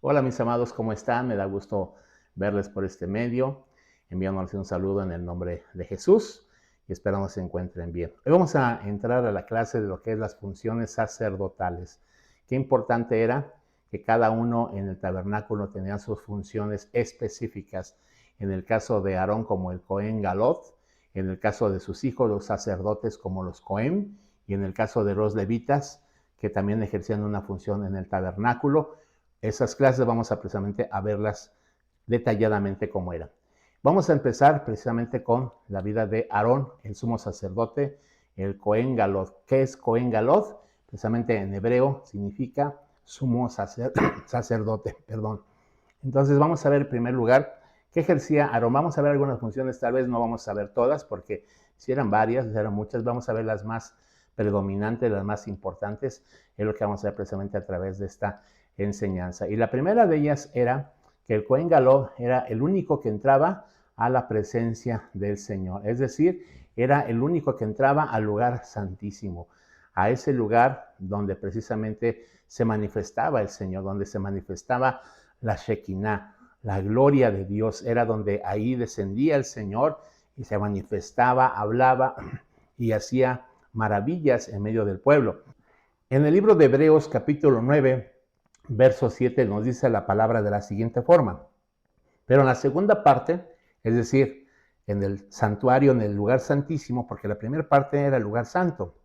Hola mis amados, ¿cómo están? Me da gusto verles por este medio, enviándoles un saludo en el nombre de Jesús y esperamos se encuentren bien. Hoy vamos a entrar a la clase de lo que es las funciones sacerdotales. Qué importante era que cada uno en el tabernáculo tenía sus funciones específicas. En el caso de Aarón como el Cohen Galot, en el caso de sus hijos los sacerdotes como los Cohen, y en el caso de los levitas que también ejercían una función en el tabernáculo. Esas clases vamos a precisamente a verlas detalladamente cómo eran. Vamos a empezar precisamente con la vida de Aarón, el sumo sacerdote, el Cohen Galot. ¿Qué es Cohen Galot? Precisamente en hebreo significa sumo sacerdote. Perdón. Entonces vamos a ver en primer lugar qué ejercía Aarón. Vamos a ver algunas funciones, tal vez no vamos a ver todas porque si eran varias, eran muchas, vamos a ver las más predominantes, las más importantes, es lo que vamos a ver precisamente a través de esta enseñanza. Y la primera de ellas era que el Cohen Galot era el único que entraba a la presencia del Señor, es decir, era el único que entraba al lugar santísimo, a ese lugar donde precisamente se manifestaba el Señor, donde se manifestaba la Shekinah, la gloria de Dios, era donde ahí descendía el Señor y se manifestaba, hablaba y hacía maravillas en medio del pueblo. En el libro de Hebreos capítulo 9, verso 7 nos dice la palabra de la siguiente forma. Pero en la segunda parte, es decir, en el santuario, en el lugar santísimo, porque la primera parte era el lugar santo,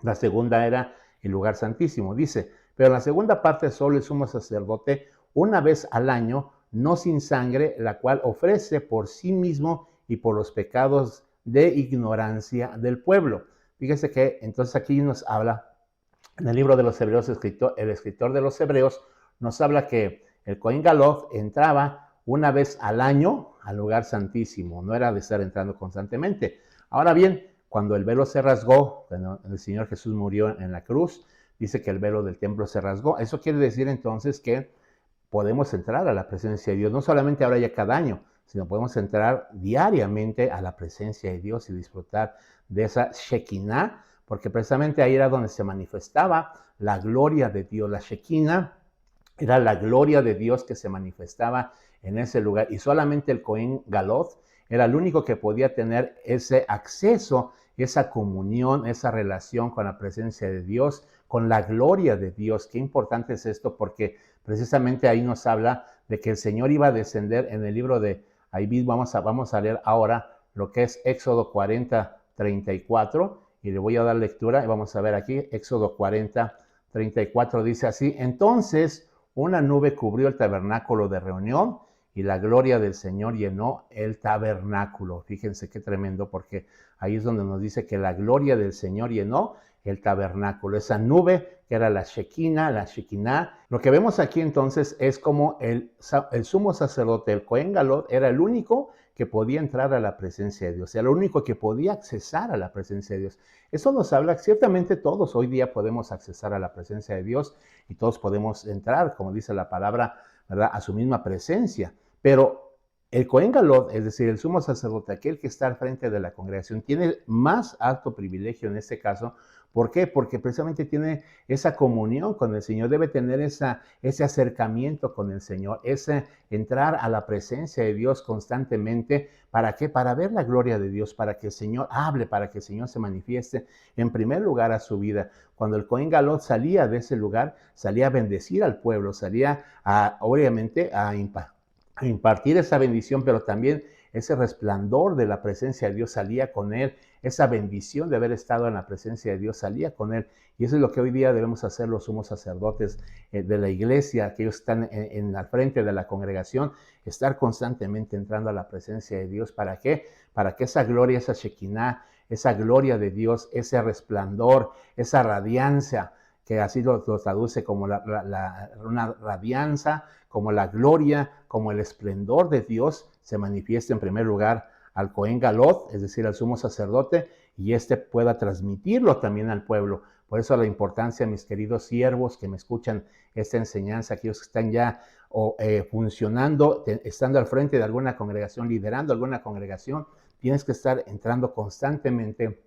la segunda era el lugar santísimo. Dice, pero en la segunda parte solo el sumo sacerdote una vez al año, no sin sangre, la cual ofrece por sí mismo y por los pecados de ignorancia del pueblo. Fíjese que entonces aquí nos habla en el libro de los Hebreos, el escritor de los Hebreos nos habla que el Cohen Galot entraba una vez al año al lugar santísimo, no era de estar entrando constantemente. Ahora bien, cuando el velo se rasgó, cuando el Señor Jesús murió en la cruz, dice que el velo del templo se rasgó. Eso quiere decir entonces que podemos entrar a la presencia de Dios, no solamente ahora ya cada año, sino podemos entrar diariamente a la presencia de Dios y disfrutar de esa Shekinah, porque precisamente ahí era donde se manifestaba la gloria de Dios. La Shekinah era la gloria de Dios que se manifestaba en ese lugar y solamente el Cohen Galot era el único que podía tener ese acceso, esa comunión, esa relación con la presencia de Dios, con la gloria de Dios. Qué importante es esto porque precisamente ahí nos habla de que el Señor iba a descender en el libro de, ahí vamos a leer ahora lo que es Éxodo 40, 34 y le voy a dar lectura y vamos a ver aquí, Éxodo 40, 34 dice así, entonces una nube cubrió el tabernáculo de reunión y la gloria del Señor llenó el tabernáculo. Fíjense qué tremendo, porque ahí es donde nos dice que la gloria del Señor llenó el tabernáculo, esa nube que era la Shekinah. Lo que vemos aquí entonces es como el sumo sacerdote, el Cohen Galot, era el único que podía entrar a la presencia de Dios, era el único que podía accesar a la presencia de Dios. Eso nos habla, ciertamente todos hoy día podemos accesar a la presencia de Dios y todos podemos entrar, como dice la palabra, ¿verdad?, a su misma presencia. Pero el Cohen Galot, es decir, el sumo sacerdote, aquel que está al frente de la congregación, tiene más alto privilegio en este caso. ¿Por qué? Porque precisamente tiene esa comunión con el Señor, debe tener ese acercamiento con el Señor, ese entrar a la presencia de Dios constantemente. ¿Para qué? Para ver la gloria de Dios, para que el Señor hable, para que el Señor se manifieste en primer lugar a su vida. Cuando el Cohen Galot salía de ese lugar, salía a bendecir al pueblo, salía obviamente a impartir esa bendición, pero también ese resplandor de la presencia de Dios salía con él, esa bendición de haber estado en la presencia de Dios salía con él. Y eso es lo que hoy día debemos hacer los sumos sacerdotes de la iglesia, aquellos que están al frente de la congregación, estar constantemente entrando a la presencia de Dios. ¿Para qué? Para que esa gloria, esa Shekinah, esa gloria de Dios, ese resplandor, esa radiancia, que así lo traduce como una radianza, como la gloria, como el esplendor de Dios, se manifiesta en primer lugar al Cohen Galot, es decir, al sumo sacerdote, y éste pueda transmitirlo también al pueblo. Por eso la importancia, mis queridos siervos que me escuchan esta enseñanza, aquellos que están ya funcionando, estando al frente de alguna congregación, liderando alguna congregación, tienes que estar entrando constantemente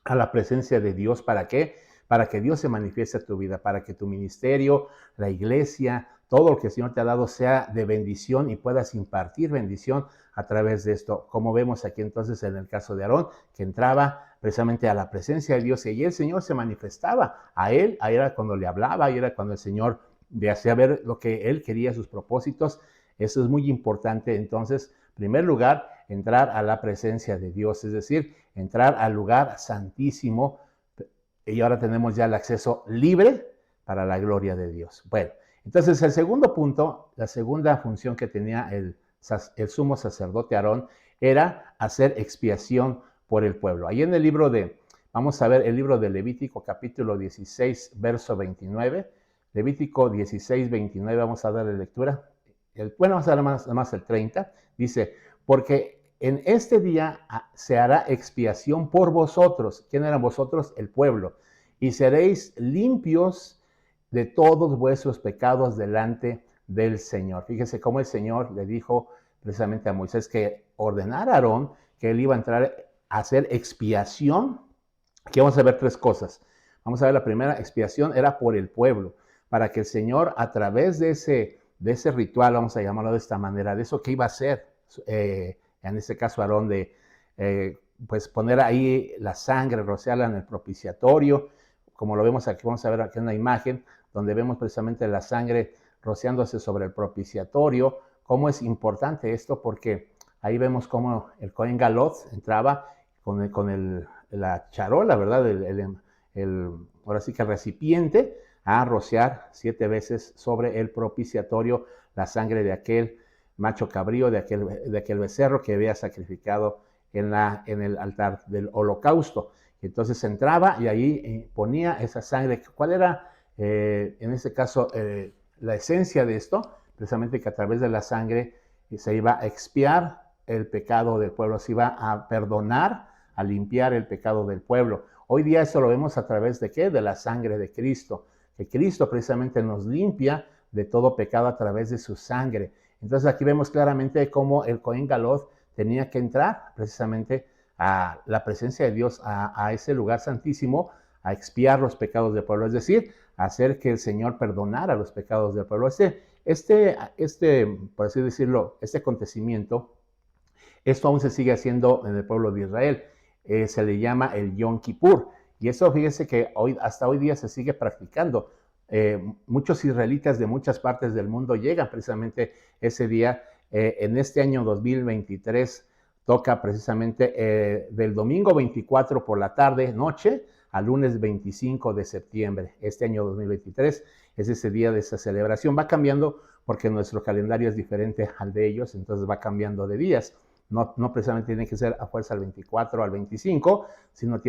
a la presencia de Dios. ¿Para qué? Para que Dios se manifieste en tu vida, para que tu ministerio, la iglesia, todo lo que el Señor te ha dado sea de bendición y puedas impartir bendición a través de esto. Como vemos aquí entonces en el caso de Aarón, que entraba precisamente a la presencia de Dios y el Señor se manifestaba a él, ahí era cuando le hablaba, ahí era cuando el Señor le hacía ver lo que él quería, sus propósitos. Eso es muy importante. Entonces, en primer lugar, entrar a la presencia de Dios, es decir, entrar al lugar santísimo, y ahora tenemos ya el acceso libre para la gloria de Dios. Bueno, entonces el segundo punto, la segunda función que tenía el sumo sacerdote Aarón era hacer expiación por el pueblo. Ahí en el libro vamos a ver el libro de Levítico capítulo 16, verso 29, Levítico 16, 29, vamos a darle lectura. Vamos a dar más el 30, dice, porque en este día se hará expiación por vosotros. ¿Quién eran vosotros? El pueblo. Y seréis limpios de todos vuestros pecados delante del Señor. Fíjese cómo el Señor le dijo precisamente a Moisés que ordenara a Aarón que él iba a entrar a hacer expiación. Aquí vamos a ver tres cosas. Vamos a ver la primera, expiación era por el pueblo, para que el Señor a través de ese ritual, vamos a llamarlo de esta manera, de eso que iba a hacer, en este caso Aarón, de pues poner ahí la sangre, rociarla en el propiciatorio, como lo vemos aquí, vamos a ver aquí en la imagen, donde vemos precisamente la sangre rociándose sobre el propiciatorio. ¿Cómo es importante esto? Porque ahí vemos cómo el Cohen Galot entraba con la charola, ¿verdad? Ahora sí que el recipiente, a rociar 7 veces sobre el propiciatorio la sangre de aquel macho cabrío, de aquel becerro que había sacrificado en el altar del holocausto. Entonces entraba y ahí ponía esa sangre. ¿Cuál era, en este caso, la esencia de esto? Precisamente que a través de la sangre se iba a expiar el pecado del pueblo, se iba a perdonar, a limpiar el pecado del pueblo. Hoy día eso lo vemos a través de ¿qué? De la sangre de Cristo, que Cristo precisamente nos limpia de todo pecado a través de su sangre. Entonces aquí vemos claramente cómo el Cohen Galot tenía que entrar precisamente a la presencia de Dios, a ese lugar santísimo, a expiar los pecados del pueblo, es decir, a hacer que el Señor perdonara los pecados del pueblo. Por así decirlo, este acontecimiento, esto aún se sigue haciendo en el pueblo de Israel. Se le llama el Yom Kippur. Y eso, fíjese que hasta hoy día se sigue practicando. Muchos israelitas de muchas partes del mundo llegan precisamente ese día. En este año 2023 toca precisamente del domingo 24 por la tarde, noche, al lunes 25 de septiembre. Este año 2023 es ese día de esa celebración. Va cambiando porque nuestro calendario es diferente al de ellos, entonces va cambiando de días. No precisamente tiene que ser a fuerza al 24 o al 25, sino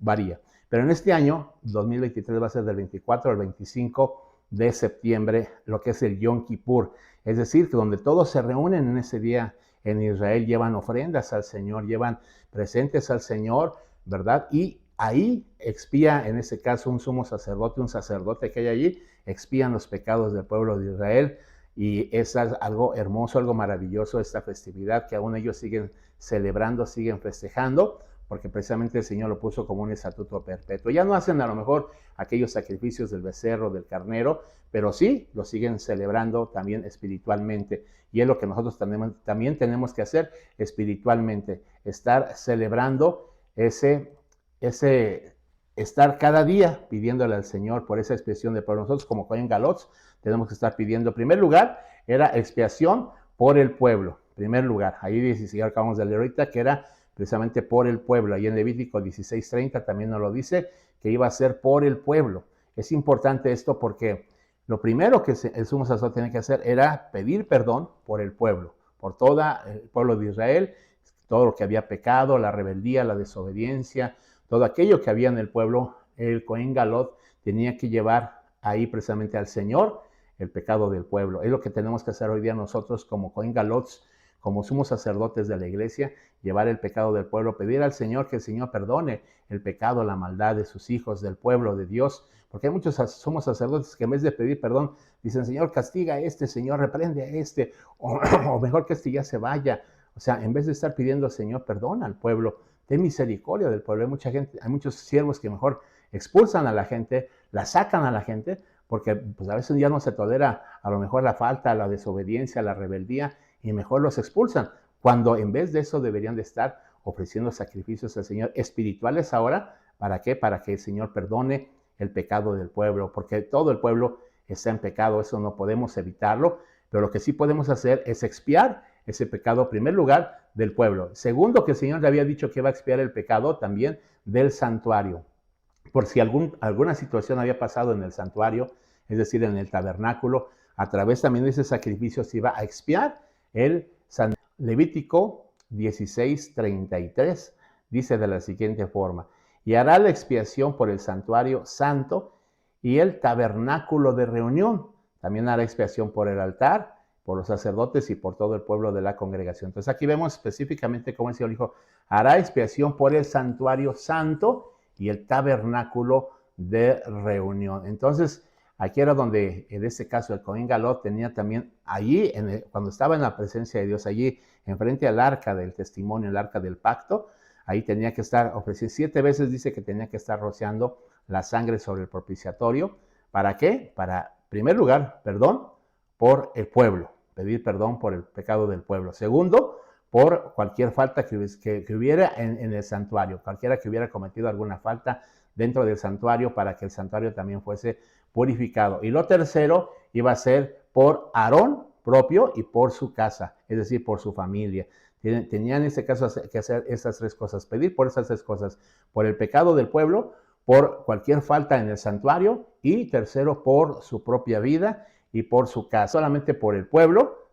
varía. Pero en este año, 2023, va a ser del 24 al 25 de septiembre, lo que es el Yom Kippur. Es decir, que donde todos se reúnen en ese día en Israel, llevan ofrendas al Señor, llevan presentes al Señor, ¿verdad? Y ahí expía, en ese caso, un sumo sacerdote, un sacerdote que hay allí, expían los pecados del pueblo de Israel. Y es algo hermoso, algo maravilloso esta festividad que aún ellos siguen celebrando, siguen festejando, porque precisamente el Señor lo puso como un estatuto perpetuo. Ya no hacen a lo mejor aquellos sacrificios del becerro, del carnero, pero sí lo siguen celebrando también espiritualmente. Y es lo que nosotros también tenemos que hacer espiritualmente, estar celebrando estar cada día pidiéndole al Señor por esa expiación de pueblo. Nosotros como Cohen Galot tenemos que estar pidiendo, en primer lugar, era expiación por el pueblo, en primer lugar. Ahí dice, acabamos de leer ahorita, que era precisamente por el pueblo. Ahí en Levítico 16:30 también nos lo dice, que iba a ser por el pueblo. Es importante esto porque lo primero que el sumo sacerdote tenía que hacer era pedir perdón por el pueblo, por todo el pueblo de Israel, todo lo que había pecado, la rebeldía, la desobediencia, todo aquello que había en el pueblo. El Cohen Galot tenía que llevar ahí precisamente al Señor el pecado del pueblo. Es lo que tenemos que hacer hoy día nosotros como Cohen Galots, como sumos sacerdotes de la iglesia, llevar el pecado del pueblo, pedir al Señor que el Señor perdone el pecado, la maldad de sus hijos, del pueblo de Dios, porque hay muchos sumos sacerdotes que en vez de pedir perdón, dicen, Señor, castiga a este, Señor, reprende a este, o mejor que este ya se vaya. O sea, en vez de estar pidiendo al Señor, perdona al pueblo, ten misericordia del pueblo. Hay mucha gente, hay muchos siervos que mejor expulsan a la gente, la sacan a la gente, porque pues a veces ya no se tolera a lo mejor la falta, la desobediencia, la rebeldía, y mejor los expulsan, cuando en vez de eso deberían de estar ofreciendo sacrificios al Señor espirituales ahora. ¿Para qué? Para que el Señor perdone el pecado del pueblo, porque todo el pueblo está en pecado, eso no podemos evitarlo, pero lo que sí podemos hacer es expiar ese pecado, en primer lugar, del pueblo. Segundo, que el Señor le había dicho que iba a expiar el pecado también del santuario, por si alguna situación había pasado en el santuario, es decir, en el tabernáculo, a través también de ese sacrificio se iba a expiar el santuario. Levítico 16:33 dice de la siguiente forma: y hará la expiación por el santuario santo y el tabernáculo de reunión. También hará expiación por el altar, por los sacerdotes y por todo el pueblo de la congregación. Entonces aquí vemos específicamente cómo el Señor dijo: hará expiación por el santuario santo y el tabernáculo de reunión. Entonces, aquí era donde, en este caso, el Cohen Gadol tenía también allí, cuando estaba en la presencia de Dios, allí enfrente al arca del testimonio, el arca del pacto, ahí tenía que estar ofreciendo 7 veces, dice que tenía que estar rociando la sangre sobre el propiciatorio. ¿Para qué? Para, en primer lugar, perdón por el pueblo, pedir perdón por el pecado del pueblo. Segundo, por cualquier falta que hubiera en el santuario, cualquiera que hubiera cometido alguna falta dentro del santuario, para que el santuario también fuese purificado. Y lo tercero iba a ser por Aarón propio y por su casa, es decir, por su familia. Tenían en este caso que hacer esas 3 cosas, pedir por esas 3 cosas: por el pecado del pueblo, por cualquier falta en el santuario, y tercero, por su propia vida y por su casa. Solamente por el pueblo,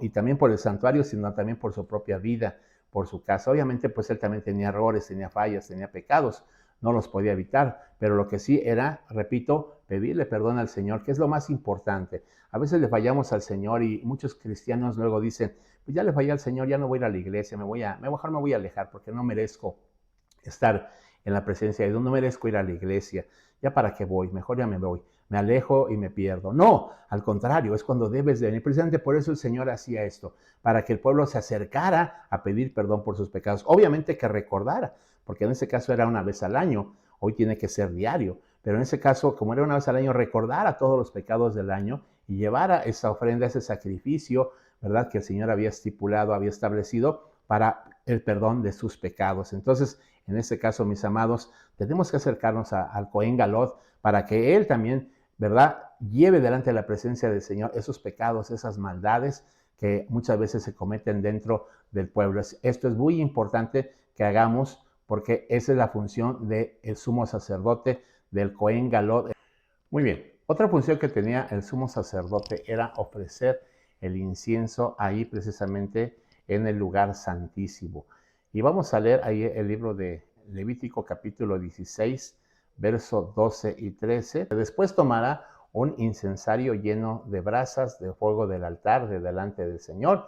y también por el santuario, sino también por su propia vida, por su casa. Obviamente, pues él también tenía errores, tenía fallas, tenía pecados, no los podía evitar, pero lo que sí era, repito, pedirle perdón al Señor, que es lo más importante. A veces le fallamos al Señor y muchos cristianos luego dicen: pues ya le fallé al Señor, ya no voy a ir a la iglesia, me voy a alejar porque no merezco estar en la presencia de Dios, no merezco ir a la iglesia, ya para qué voy, mejor ya me voy, me alejo y me pierdo. No, al contrario, es cuando debes de venir. Precisamente por eso el Señor hacía esto, para que el pueblo se acercara a pedir perdón por sus pecados. Obviamente que recordara, porque en ese caso era una vez al año, hoy tiene que ser diario, pero en ese caso, como era una vez al año, recordara todos los pecados del año y llevara esa ofrenda, ese sacrificio, ¿verdad?, que el Señor había estipulado, había establecido para el perdón de sus pecados. Entonces, en este caso, mis amados, tenemos que acercarnos al Cohen Gadol para que él también, ¿verdad?, lleve delante de la presencia del Señor esos pecados, esas maldades que muchas veces se cometen dentro del pueblo. Esto es muy importante que hagamos, porque esa es la función del sumo sacerdote, del Cohen Gadol. Muy bien, otra función que tenía el sumo sacerdote era ofrecer el incienso ahí precisamente en el lugar santísimo. Y vamos a leer ahí el libro de Levítico capítulo 16, versos 12 y 13. Después tomará un incensario lleno de brasas de fuego del altar de delante del Señor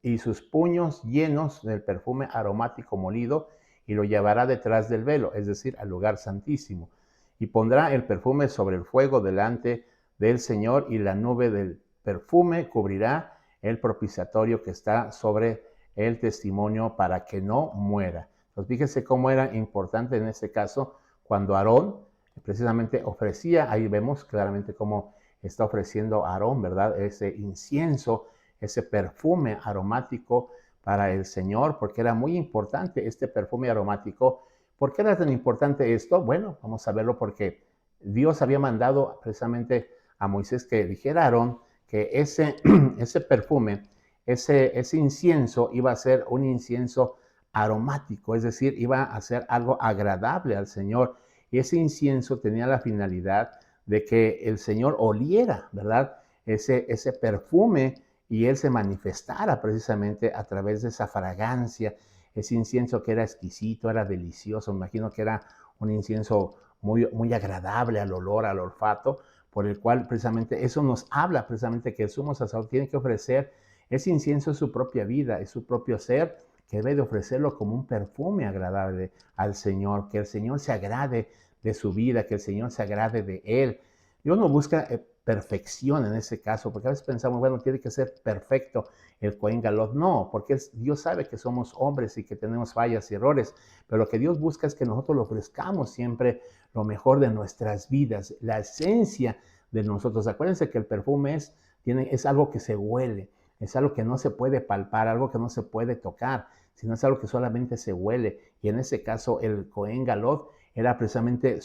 y sus puños llenos del perfume aromático molido, y lo llevará detrás del velo, es decir, al lugar santísimo. Y pondrá el perfume sobre el fuego delante del Señor, y la nube del perfume cubrirá el propiciatorio que está sobre el testimonio, para que no muera. Entonces, fíjese cómo era importante en este caso cuando Aarón precisamente ofrecía. Ahí vemos claramente cómo está ofreciendo Aarón, ¿verdad?, ese incienso, ese perfume aromático para el Señor, porque era muy importante este perfume aromático. ¿Por qué era tan importante esto? Bueno, vamos a verlo, porque Dios había mandado precisamente a Moisés que dijera a Aarón que ese perfume, ese incienso iba a ser un incienso aromático, es decir, iba a ser algo agradable al Señor. Y ese incienso tenía la finalidad de que el Señor oliera, ¿verdad?, ese perfume, y Él se manifestara precisamente a través de esa fragancia, ese incienso que era exquisito, era delicioso. Me imagino que era un incienso muy, muy agradable al olor, al olfato, por el cual precisamente eso nos habla precisamente que el sumo sacerdote tiene que ofrecer ese incienso en su propia vida, en su propio ser, que debe de ofrecerlo como un perfume agradable al Señor, que el Señor se agrade de su vida, que el Señor se agrade de él. Dios no busca perfección en ese caso, porque a veces pensamos, bueno, tiene que ser perfecto el Cohen Gadol. No, porque Dios sabe que somos hombres y que tenemos fallas y errores, pero lo que Dios busca es que nosotros le ofrezcamos siempre lo mejor de nuestras vidas, la esencia de nosotros. Acuérdense que el perfume es algo que se huele, es algo que no se puede palpar, algo que no se puede tocar, sino es algo que solamente se huele. Y en ese caso, el Cohen Gadol era precisamente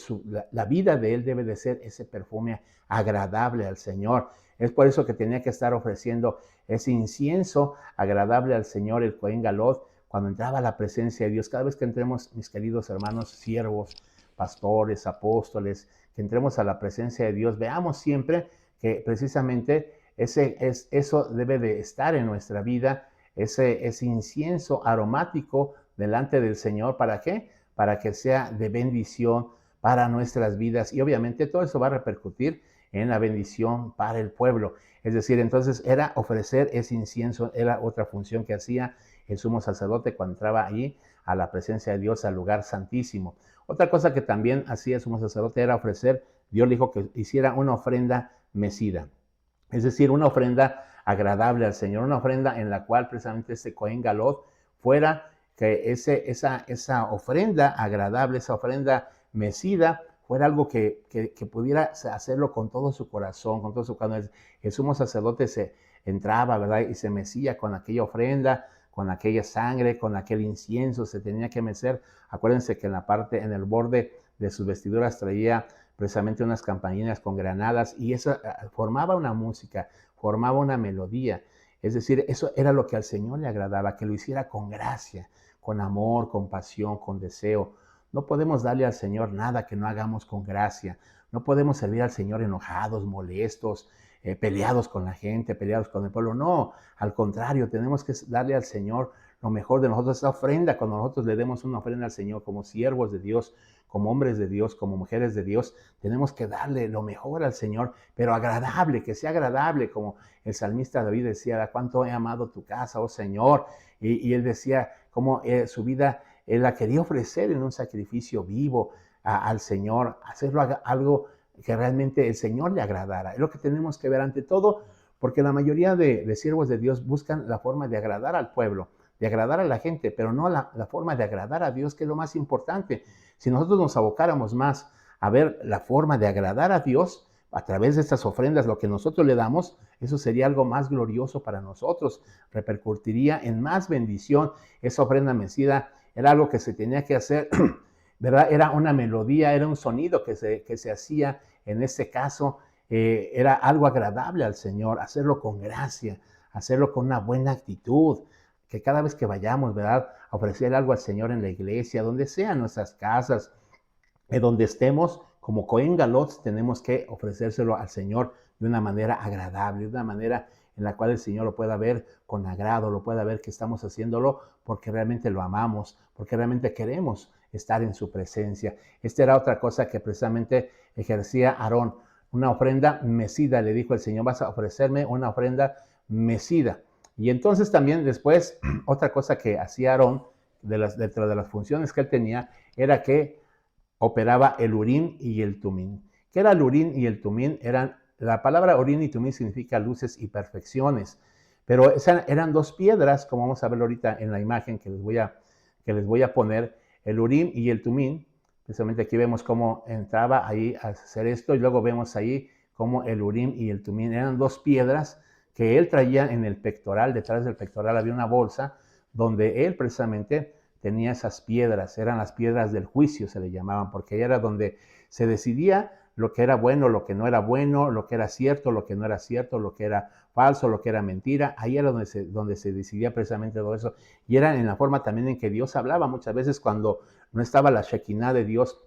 la vida de él debe de ser ese perfume agradable al Señor. Es por eso que tenía que estar ofreciendo ese incienso agradable al Señor, el Cohen Gadol, cuando entraba a la presencia de Dios. Cada vez que entremos, mis queridos hermanos, siervos, pastores, apóstoles, que entremos a la presencia de Dios, veamos siempre que precisamente eso debe de estar en nuestra vida, ese incienso aromático delante del Señor. ¿Para qué? Para que sea de bendición para nuestras vidas. Y obviamente todo eso va a repercutir en la bendición para el pueblo. Es decir, entonces era ofrecer ese incienso, era otra función que hacía el sumo sacerdote cuando entraba allí a la presencia de Dios, al lugar santísimo. Otra cosa que también hacía el sumo sacerdote era ofrecer, Dios le dijo que hiciera una ofrenda mecida. Es decir, una ofrenda agradable al Señor, una ofrenda en la cual precisamente ese Cohen Gadol fuera que esa ofrenda agradable, esa ofrenda mecida, fuera algo que pudiera hacerlo con todo su corazón, con todo su cuando el sumo sacerdote se entraba, ¿verdad? Y se mecía con aquella ofrenda, con aquella sangre, con aquel incienso, se tenía que mecer. Acuérdense que en el borde de sus vestiduras traía precisamente unas campaninas con granadas, y eso formaba una música, formaba una melodía. Es decir, eso era lo que al Señor le agradaba, que lo hiciera con gracia, con amor, con pasión, con deseo. No podemos darle al Señor nada que no hagamos con gracia. No podemos servir al Señor enojados, molestos, peleados con la gente, peleados con el pueblo. No, al contrario, tenemos que darle al Señor lo mejor de nosotros, esa ofrenda. Cuando nosotros le demos una ofrenda al Señor como siervos de Dios, como hombres de Dios, como mujeres de Dios, tenemos que darle lo mejor al Señor, pero agradable, que sea agradable, como el salmista David decía: cuánto he amado tu casa, oh Señor. Y él decía cómo su vida él la quería ofrecer en un sacrificio vivo al Señor, hacerlo algo que realmente el Señor le agradara. Es lo que tenemos que ver ante todo, porque la mayoría de siervos de Dios buscan la forma de agradar al pueblo, de agradar a la gente, pero no la forma de agradar a Dios, que es lo más importante. Si nosotros nos abocáramos más a ver la forma de agradar a Dios a través de estas ofrendas, lo que nosotros le damos, eso sería algo más glorioso para nosotros, repercutiría en más bendición. Esa ofrenda mecida era algo que se tenía que hacer, ¿verdad? Era una melodía, era un sonido que se hacía en este caso, era algo agradable al Señor, hacerlo con gracia, hacerlo con una buena actitud, que cada vez que vayamos, ¿verdad?, a ofrecer algo al Señor en la iglesia, donde sean nuestras casas, donde estemos, como Cohen Gadol, tenemos que ofrecérselo al Señor de una manera agradable, de una manera en la cual el Señor lo pueda ver con agrado, lo pueda ver que estamos haciéndolo porque realmente lo amamos, porque realmente queremos estar en su presencia. Esta era otra cosa que precisamente ejercía Aarón, una ofrenda mecida. Le dijo el Señor: vas a ofrecerme una ofrenda mecida. Y entonces también después, otra cosa que hacía Aarón, dentro de las funciones que él tenía, era que operaba el Urim y el Tumim. ¿Qué era el Urim y el Tumim? La palabra Urim y Tumim significa luces y perfecciones, pero eran dos piedras, como vamos a ver ahorita en la imagen que les voy a poner, el Urim y el Tumim. Precisamente aquí vemos cómo entraba ahí a hacer esto, y luego vemos ahí cómo el Urim y el Tumim eran dos piedras que él traía en el pectoral. Detrás del pectoral había una bolsa donde él precisamente tenía esas piedras. Eran las piedras del juicio, se le llamaban, porque ahí era donde se decidía lo que era bueno, lo que no era bueno, lo que era cierto, lo que no era cierto, lo que era falso, lo que era mentira. Ahí era donde se decidía precisamente todo eso. Y era en la forma también en que Dios hablaba. Muchas veces cuando no estaba la Shekinah de Dios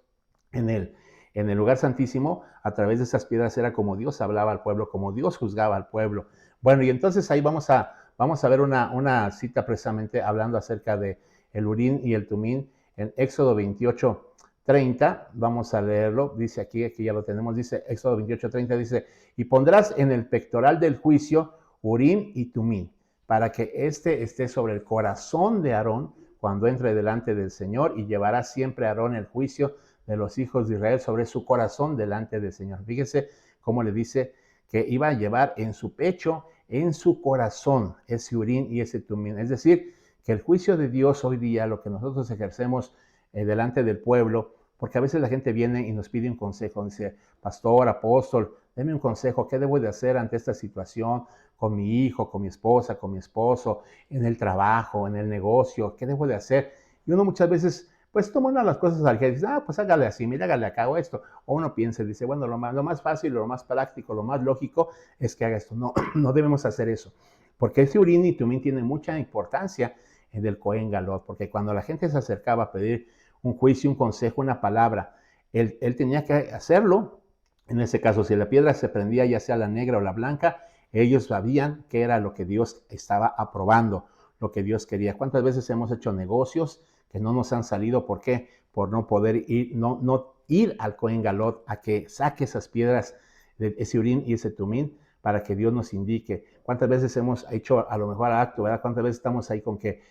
en el lugar santísimo, a través de esas piedras era como Dios hablaba al pueblo, como Dios juzgaba al pueblo. Bueno, y entonces ahí vamos a ver una cita precisamente hablando acerca de el Urim y el Tumim en Éxodo 28:30. Vamos a leerlo. Dice aquí ya lo tenemos. Dice Éxodo 28:30, dice: y pondrás en el pectoral del juicio Urim y Tumim, para que éste esté sobre el corazón de Aarón cuando entre delante del Señor, y llevará siempre a Aarón el juicio de los hijos de Israel sobre su corazón delante del Señor. Fíjese cómo le dice que iba a llevar en su pecho, en su corazón, ese Urim y ese Tumim. Es decir, que el juicio de Dios hoy día, lo que nosotros ejercemos delante del pueblo, porque a veces la gente viene y nos pide un consejo, dice: pastor, apóstol, deme un consejo, ¿qué debo de hacer ante esta situación con mi hijo, con mi esposa, con mi esposo, en el trabajo, en el negocio? ¿Qué debo de hacer? Y uno muchas veces, pues toma una de las cosas al que dice, pues hágale así, mira, hágale acá, hago esto. O uno piensa y dice, bueno, lo más fácil, lo más práctico, lo más lógico es que haga esto. No, no debemos hacer eso. Porque ese Urim y Tumim tiene mucha importancia en el Cohen Gadol, porque cuando la gente se acercaba a pedir un juicio, un consejo, una palabra, él tenía que hacerlo. En ese caso, si la piedra se prendía, ya sea la negra o la blanca, ellos sabían que era lo que Dios estaba aprobando, lo que Dios quería. ¿Cuántas veces hemos hecho negocios que no nos han salido? ¿Por qué? Por no poder ir, no ir al Cohen Gadol a que saque esas piedras de ese Urim y ese Tumim para que Dios nos indique. ¿Cuántas veces hemos hecho a lo mejor acto, verdad? ¿Cuántas veces estamos ahí con que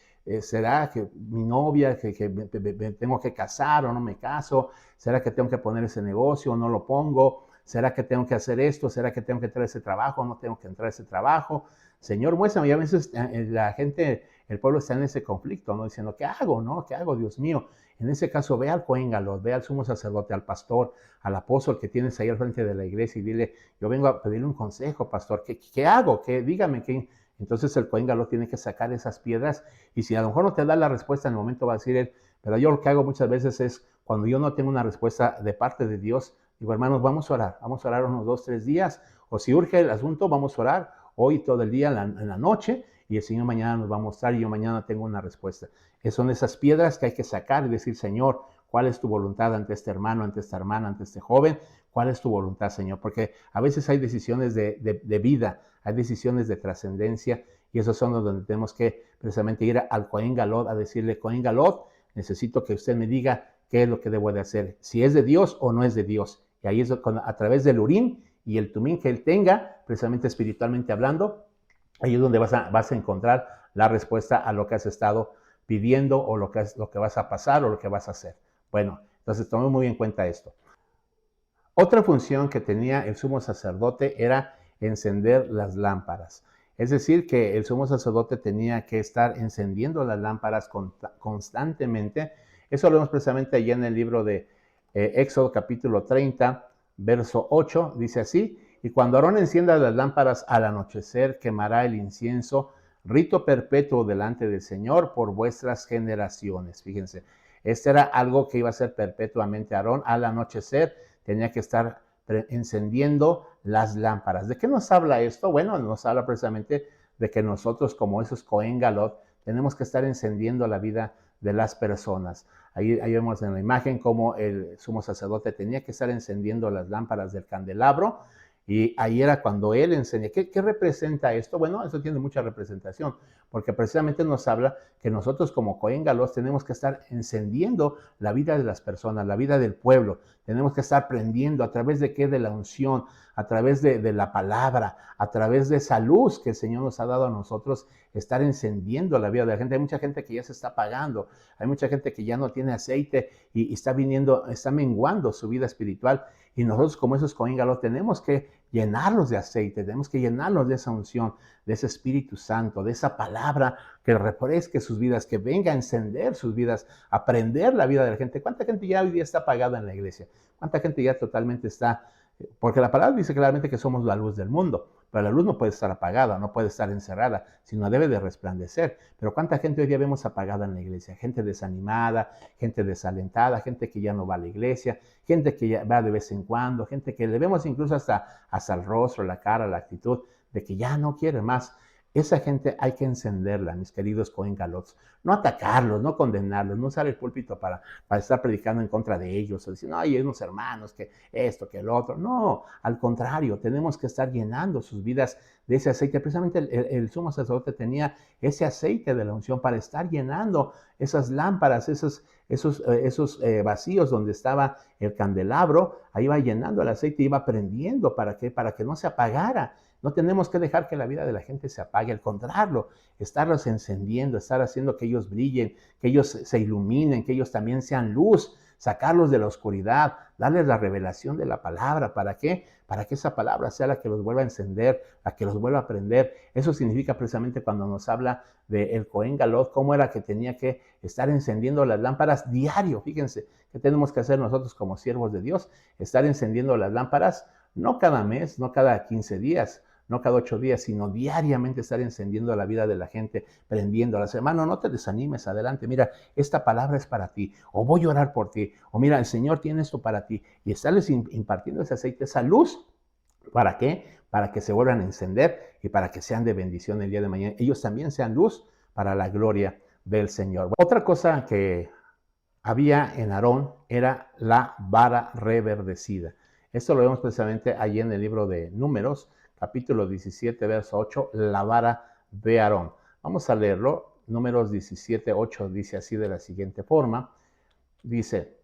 será que mi novia, que me tengo que casar o no me caso? ¿Será que tengo que poner ese negocio o no lo pongo? ¿Será que tengo que hacer esto? ¿Será que tengo que entrar a ese trabajo o no tengo que entrar a ese trabajo? Señor, muéstrame. Y a veces la gente, el pueblo está en ese conflicto, ¿no? Diciendo, ¿qué hago, no? ¿Qué hago, Dios mío? En ese caso, ve al Cohen Gadol, ve al sumo sacerdote, al pastor, al apóstol que tienes ahí al frente de la iglesia y dile, yo vengo a pedirle un consejo, pastor, ¿qué hago? Dígame, ¿qué? Entonces el Cohen Gadol tiene que sacar esas piedras y si a lo mejor no te da la respuesta en el momento va a decir él, pero yo lo que hago muchas veces es, cuando yo no tengo una respuesta de parte de Dios, digo, hermanos, vamos a orar unos 2, 3 días, o si urge el asunto, vamos a orar hoy todo el día, en la noche, y el Señor mañana nos va a mostrar y yo mañana tengo una respuesta. Son esas piedras que hay que sacar y decir, Señor, ¿cuál es tu voluntad ante este hermano, ante esta hermana, ante este joven? ¿Cuál es tu voluntad, Señor? Porque a veces hay decisiones de vida, hay decisiones de trascendencia y esos son los donde tenemos que precisamente ir al Cohen Gadol a decirle, Cohen Gadol, necesito que usted me diga qué es lo que debo de hacer, si es de Dios o no es de Dios. Y ahí es a través del Urim y el Tumim que él tenga, precisamente espiritualmente hablando, ahí es donde vas a encontrar la respuesta a lo que has estado pidiendo o lo que vas a pasar o lo que vas a hacer. Bueno, entonces tomemos muy en cuenta esto. Otra función que tenía el sumo sacerdote era encender las lámparas. Es decir, que el sumo sacerdote tenía que estar encendiendo las lámparas constantemente. Eso lo vemos precisamente allí en el libro de Éxodo capítulo 30, verso 8, dice así, y cuando Aarón encienda las lámparas al anochecer, quemará el incienso, rito perpetuo delante del Señor por vuestras generaciones. Fíjense, este era algo que iba a ser perpetuamente Aarón al anochecer, tenía que estar encendiendo las lámparas. ¿De qué nos habla esto? Bueno, nos habla precisamente de que nosotros, como esos Cohen Gadol, tenemos que estar encendiendo la vida de las personas. Ahí vemos en la imagen cómo el sumo sacerdote tenía que estar encendiendo las lámparas del candelabro y ahí era cuando él enseña. ¿Qué representa esto? Bueno, eso tiene mucha representación, porque precisamente nos habla que nosotros como Cohen Gadol tenemos que estar encendiendo la vida de las personas, la vida del pueblo. Tenemos que estar prendiendo a través de qué, de la unción, a través de la palabra, a través de esa luz que el Señor nos ha dado a nosotros, estar encendiendo la vida de la gente. Hay mucha gente que ya se está apagando, hay mucha gente que ya no tiene aceite y está menguando su vida espiritual. Y nosotros como esos Cohen Gadol tenemos que llenarlos de aceite, tenemos que llenarlos de esa unción, de ese Espíritu Santo, de esa palabra que refresque sus vidas, que venga a encender sus vidas, a prender la vida de la gente. ¿Cuánta gente ya hoy día está apagada en la iglesia? ¿Cuánta gente ya totalmente está? Porque la palabra dice claramente que somos la luz del mundo, pero la luz no puede estar apagada, no puede estar encerrada, sino debe de resplandecer. Pero ¿cuánta gente hoy día vemos apagada en la iglesia? Gente desanimada, gente desalentada, gente que ya no va a la iglesia, gente que ya va de vez en cuando, gente que le vemos incluso hasta el rostro, la cara, la actitud, de que ya no quiere más. Esa gente hay que encenderla, mis queridos Cohen Gadol. No atacarlos, no condenarlos, no usar el púlpito para estar predicando en contra de ellos, o decir, no, hay unos hermanos que esto, que el otro. No, al contrario, tenemos que estar llenando sus vidas de ese aceite. Precisamente el sumo sacerdote tenía ese aceite de la unción para estar llenando esas lámparas, esos vacíos donde estaba el candelabro. Ahí iba llenando el aceite, iba prendiendo. ¿Para qué? Para que no se apagara. No tenemos que dejar que la vida de la gente se apague, al contrario, estarlos encendiendo, estar haciendo que ellos brillen, que ellos se iluminen, que ellos también sean luz, sacarlos de la oscuridad, darles la revelación de la palabra. ¿Para qué? Para que esa palabra sea la que los vuelva a encender, la que los vuelva a prender. Eso significa precisamente cuando nos habla del Cohen Gadol, cómo era que tenía que estar encendiendo las lámparas diario. Fíjense, ¿qué tenemos que hacer nosotros como siervos de Dios? Estar encendiendo las lámparas no cada mes, no cada 15 días, no cada 8 días, sino diariamente estar encendiendo la vida de la gente, prendiéndolas. Hermano, no te desanimes, adelante, mira, esta palabra es para ti, o voy a orar por ti, o mira, el Señor tiene esto para ti, y estarles impartiendo ese aceite, esa luz. ¿Para qué? Para que se vuelvan a encender y para que sean de bendición el día de mañana. Ellos también sean luz para la gloria del Señor. Otra cosa que había en Aarón era la vara reverdecida. Esto lo vemos precisamente allí en el libro de Números, capítulo 17, verso 8, la vara de Aarón. Vamos a leerlo. Números 17, 8 dice así de la siguiente forma. Dice,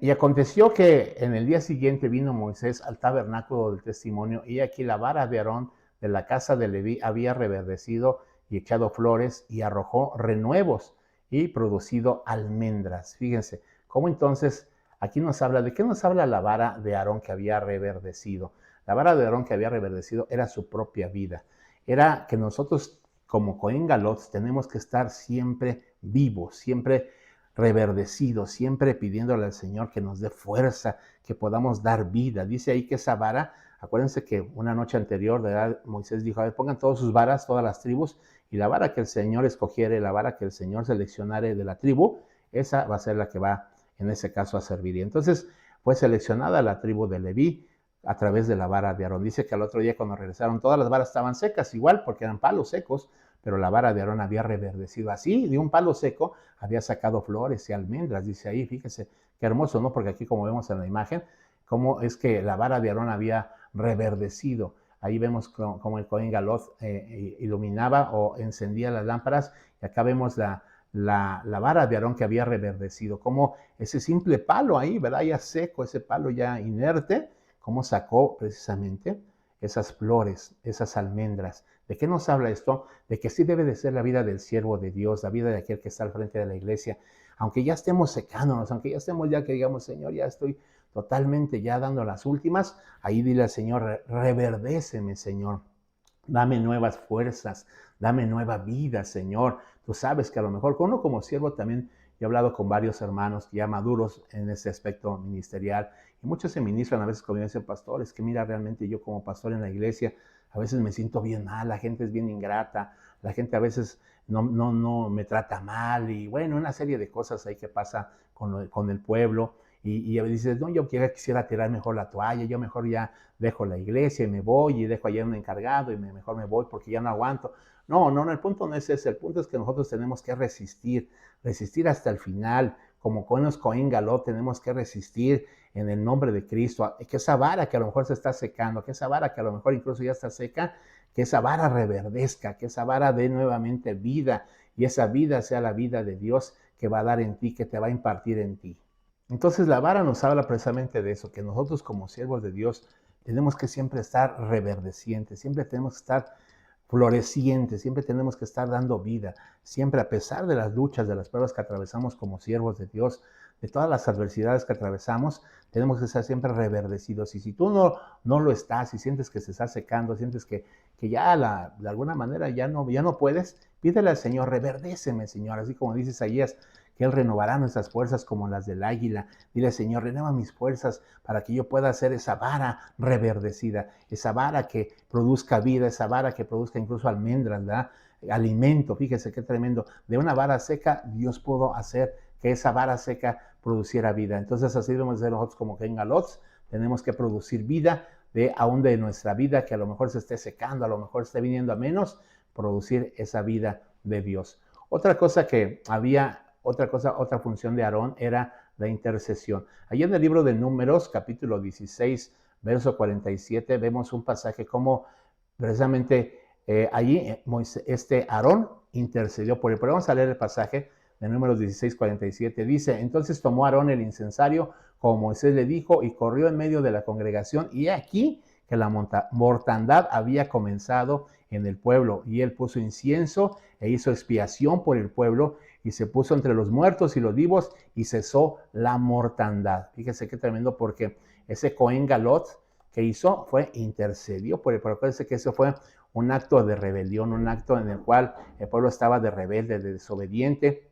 y aconteció que en el día siguiente vino Moisés al tabernáculo del testimonio, y aquí la vara de Aarón de la casa de Leví había reverdecido y echado flores, y arrojó renuevos y producido almendras. Fíjense, cómo entonces aquí nos habla, ¿de qué nos habla la vara de Aarón que había reverdecido? La vara de Aarón que había reverdecido era su propia vida. Era que nosotros como Cohen Galot tenemos que estar siempre vivos, siempre reverdecidos, siempre pidiéndole al Señor que nos dé fuerza, que podamos dar vida. Dice ahí que esa vara, acuérdense que una noche anterior, ¿verdad? Moisés dijo, a ver, pongan todas sus varas, todas las tribus, y la vara que el Señor escogiere, la vara que el Señor seleccionare de la tribu, esa va a ser la que va, en ese caso, a servir. Y entonces fue seleccionada la tribu de Leví a través de la vara de Aarón. Dice que al otro día cuando regresaron, todas las varas estaban secas, igual, porque eran palos secos, pero la vara de Aarón había reverdecido. Así, de un palo seco, había sacado flores y almendras, dice ahí. Fíjese qué hermoso, ¿no? Porque aquí, como vemos en la imagen, cómo es que la vara de Aarón había reverdecido. Ahí vemos cómo el Cohen Galot iluminaba o encendía las lámparas, y acá vemos la vara de Aarón que había reverdecido, como ese simple palo ahí, ¿verdad? Ya seco, ese palo ya inerte, cómo sacó precisamente esas flores, esas almendras. ¿De qué nos habla esto? De que sí debe de ser la vida del siervo de Dios, la vida de aquel que está al frente de la iglesia. Aunque ya estemos secándonos, aunque ya estemos ya que digamos, Señor, ya estoy totalmente ya dando las últimas, ahí dile al Señor, reverdéceme, Señor. Dame nuevas fuerzas, dame nueva vida, Señor. Tú sabes que a lo mejor con uno como siervo también, yo he hablado con varios hermanos ya maduros en este aspecto ministerial, y muchos se ministran a veces conmigo y dicen, pastor, es que mira, realmente yo como pastor en la iglesia a veces me siento bien mal, la gente es bien ingrata, la gente a veces no me trata mal, y bueno, una serie de cosas ahí que pasa con el pueblo. Y dices, no, yo quisiera tirar mejor la toalla, yo mejor ya dejo la iglesia y me voy, y dejo allá un encargado y mejor me voy porque ya no aguanto. No, el punto no es ese, el punto es que nosotros tenemos que resistir hasta el final. Como buenos Cohen Galot tenemos que resistir en el nombre de Cristo, que esa vara que a lo mejor se está secando, que esa vara que a lo mejor incluso ya está seca, que esa vara reverdezca, que esa vara dé nuevamente vida, y esa vida sea la vida de Dios que va a dar en ti, que te va a impartir en ti. Entonces la vara nos habla precisamente de eso, que nosotros como siervos de Dios tenemos que siempre estar reverdecientes, siempre tenemos que estar florecientes, siempre tenemos que estar dando vida, siempre a pesar de las luchas, de las pruebas que atravesamos como siervos de Dios, de todas las adversidades que atravesamos, tenemos que estar siempre reverdecidos. Y si tú no lo estás, y sientes que se está secando, sientes que ya de alguna manera ya no puedes, pídele al Señor, reverdéceme, Señor, así como dice Isaías, que Él renovará nuestras fuerzas como las del águila. Dile, Señor, renueva mis fuerzas para que yo pueda hacer esa vara reverdecida, esa vara que produzca vida, esa vara que produzca incluso almendras, ¿verdad? Alimento, fíjese qué tremendo. De una vara seca, Dios pudo hacer que esa vara seca produciera vida. Entonces así debemos ser nosotros como Cohen Galot, tenemos que producir vida aún de nuestra vida que a lo mejor se esté secando, a lo mejor esté viniendo a menos, producir esa vida de Dios. Otra función de Aarón era la intercesión. Allí en el libro de Números, capítulo 16, verso 47, vemos un pasaje como precisamente allí Aarón intercedió por él. Pero vamos a leer el pasaje de Números 16, 47. Dice, entonces tomó Aarón el incensario, como Moisés le dijo, y corrió en medio de la congregación, y aquí que la mortandad había comenzado en el pueblo, y él puso incienso e hizo expiación por el pueblo, y se puso entre los muertos y los vivos, y cesó la mortandad. Fíjese qué tremendo, porque ese Cohen Galot que hizo intercedió por el pueblo. Acuérdense que eso fue un acto de rebelión, un acto en el cual el pueblo estaba de rebelde, de desobediente,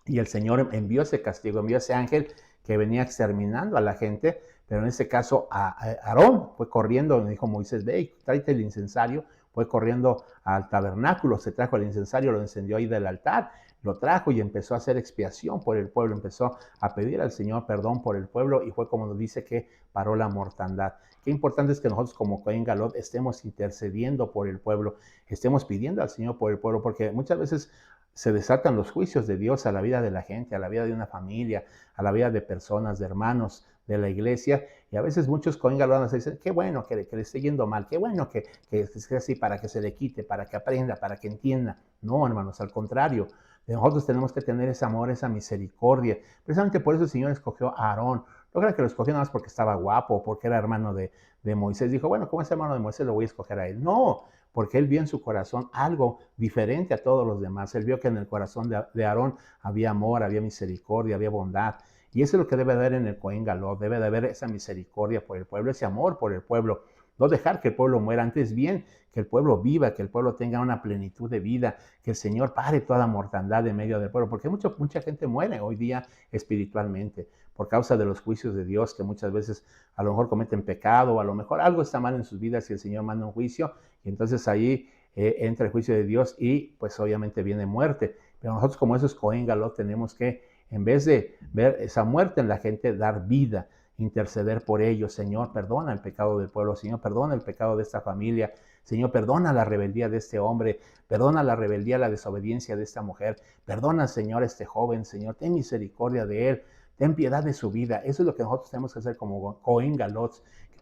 y el Señor envió ese castigo, envió ese ángel que venía exterminando a la gente, pero en este caso Aarón fue corriendo, le dijo Moisés, ve, tráete el incensario, fue corriendo al tabernáculo, se trajo el incensario, lo encendió ahí del altar, lo trajo y empezó a hacer expiación por el pueblo, empezó a pedir al Señor perdón por el pueblo y fue como nos dice que paró la mortandad. Qué importante es que nosotros como Cohen Gadol estemos intercediendo por el pueblo, estemos pidiendo al Señor por el pueblo, porque muchas veces se desatan los juicios de Dios a la vida de la gente, a la vida de una familia, a la vida de personas, de hermanos, de la iglesia, y a veces muchos Cohen Gadol dicen, qué bueno que le esté yendo mal, qué bueno que sea así para que se le quite, para que aprenda, para que entienda. No, hermanos, al contrario, nosotros tenemos que tener ese amor, esa misericordia. Precisamente por eso el Señor escogió a Aarón. No creo que lo escogió nada más porque estaba guapo, porque era hermano de Moisés. Dijo, bueno, como es hermano de Moisés, lo voy a escoger a él. No, porque él vio en su corazón algo diferente a todos los demás. Él vio que en el corazón de Aarón había amor, había misericordia, había bondad. Y eso es lo que debe haber en el Cohen Gadol. Debe de haber esa misericordia por el pueblo, ese amor por el pueblo. No dejar que el pueblo muera, antes bien que el pueblo viva, que el pueblo tenga una plenitud de vida, que el Señor pare toda mortandad en medio del pueblo, porque mucha gente muere hoy día espiritualmente por causa de los juicios de Dios, que muchas veces a lo mejor cometen pecado, o a lo mejor algo está mal en sus vidas y el Señor manda un juicio, y entonces ahí entra el juicio de Dios y pues obviamente viene muerte. Pero nosotros como esos Cohen Gadol tenemos que, en vez de ver esa muerte en la gente, dar vida, interceder por ellos. Señor, perdona el pecado del pueblo. Señor, perdona el pecado de esta familia. Señor, perdona la rebeldía de este hombre. Perdona la rebeldía, la desobediencia de esta mujer. Perdona, Señor, a este joven. Señor, ten misericordia de él. Ten piedad de su vida. Eso es lo que nosotros tenemos que hacer como Cohen Gadol,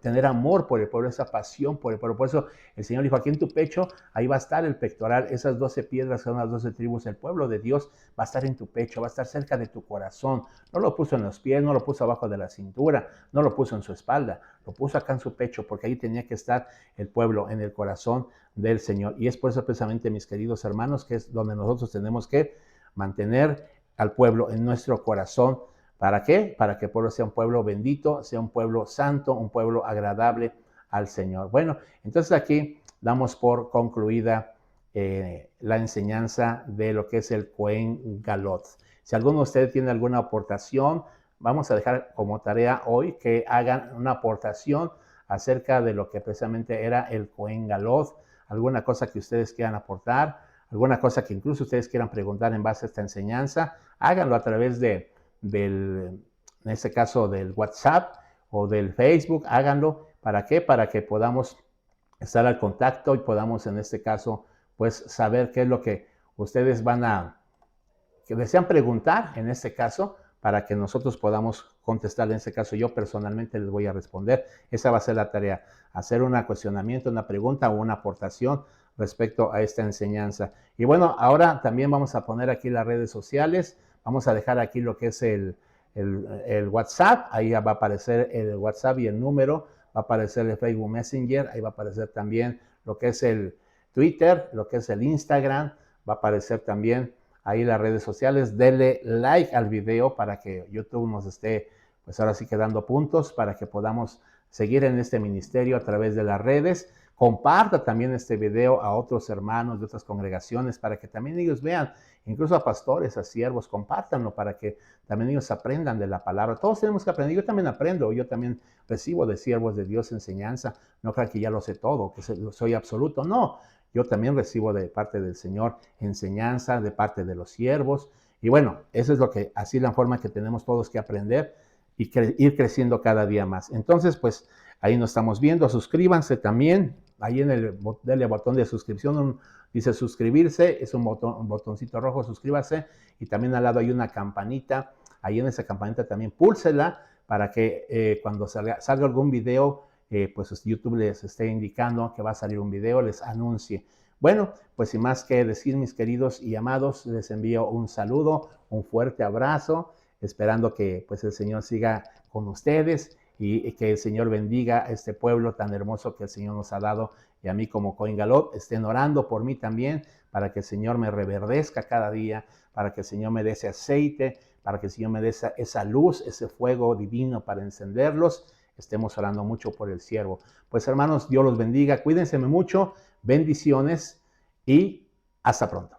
tener amor por el pueblo, esa pasión por el pueblo. Por eso el Señor dijo, aquí en tu pecho, ahí va a estar el pectoral, esas 12 piedras son las 12 tribus, el pueblo de Dios va a estar en tu pecho, va a estar cerca de tu corazón. No lo puso en los pies, no lo puso abajo de la cintura, no lo puso en su espalda, lo puso acá en su pecho, porque ahí tenía que estar el pueblo, en el corazón del Señor. Y es por eso precisamente, mis queridos hermanos, que es donde nosotros tenemos que mantener al pueblo en nuestro corazón. ¿Para qué? Para que el pueblo sea un pueblo bendito, sea un pueblo santo, un pueblo agradable al Señor. Bueno, entonces aquí damos por concluida la enseñanza de lo que es el Cohen Gadol. Si alguno de ustedes tiene alguna aportación, vamos a dejar como tarea hoy que hagan una aportación acerca de lo que precisamente era el Cohen Gadol, alguna cosa que ustedes quieran aportar, alguna cosa que incluso ustedes quieran preguntar en base a esta enseñanza, háganlo a través en este caso del WhatsApp o del Facebook, háganlo. ¿Para qué? Para que podamos estar al contacto y podamos en este caso pues saber qué es lo que ustedes que desean preguntar en este caso, para que nosotros podamos contestar. En este caso yo personalmente les voy a responder. Esa va a ser la tarea, hacer un cuestionamiento, una pregunta o una aportación respecto a esta enseñanza. Y bueno, ahora también vamos a poner aquí las redes sociales. Vamos a dejar aquí lo que es el WhatsApp. Ahí va a aparecer el WhatsApp y el número. Va a aparecer el Facebook Messenger. Ahí va a aparecer también lo que es el Twitter, lo que es el Instagram. Va a aparecer también ahí las redes sociales. Denle like al video para que YouTube nos esté, pues ahora sí que dando puntos, para que podamos seguir en este ministerio a través de las redes. Comparta también este video a otros hermanos de otras congregaciones para que también ellos vean, incluso a pastores, a siervos, compártanlo para que también ellos aprendan de la palabra. Todos tenemos que aprender. Yo también aprendo, yo también recibo de siervos de Dios enseñanza. No crean que ya lo sé todo, que soy absoluto. No, yo también recibo de parte del Señor enseñanza, de parte de los siervos. Y bueno, eso es lo que, así la forma que tenemos todos que aprender y ir creciendo cada día más. Entonces, pues ahí nos estamos viendo. Suscríbanse también. Ahí en el botón de suscripción dice suscribirse, es un botoncito rojo, suscríbase, y también al lado hay una campanita. Ahí en esa campanita también púlsela para que cuando salga algún video, pues YouTube les esté indicando que va a salir un video, les anuncie. Bueno, pues sin más que decir, mis queridos y amados, les envío un saludo, un fuerte abrazo, esperando que pues el Señor siga con ustedes y que el Señor bendiga a este pueblo tan hermoso que el Señor nos ha dado, y a mí como Cohen Gadol. Estén orando por mí también, para que el Señor me reverdezca cada día, para que el Señor me dé ese aceite, para que el Señor me dé esa luz, ese fuego divino para encenderlos. Estemos orando mucho por el siervo. Pues hermanos, Dios los bendiga, cuídense mucho, bendiciones y hasta pronto.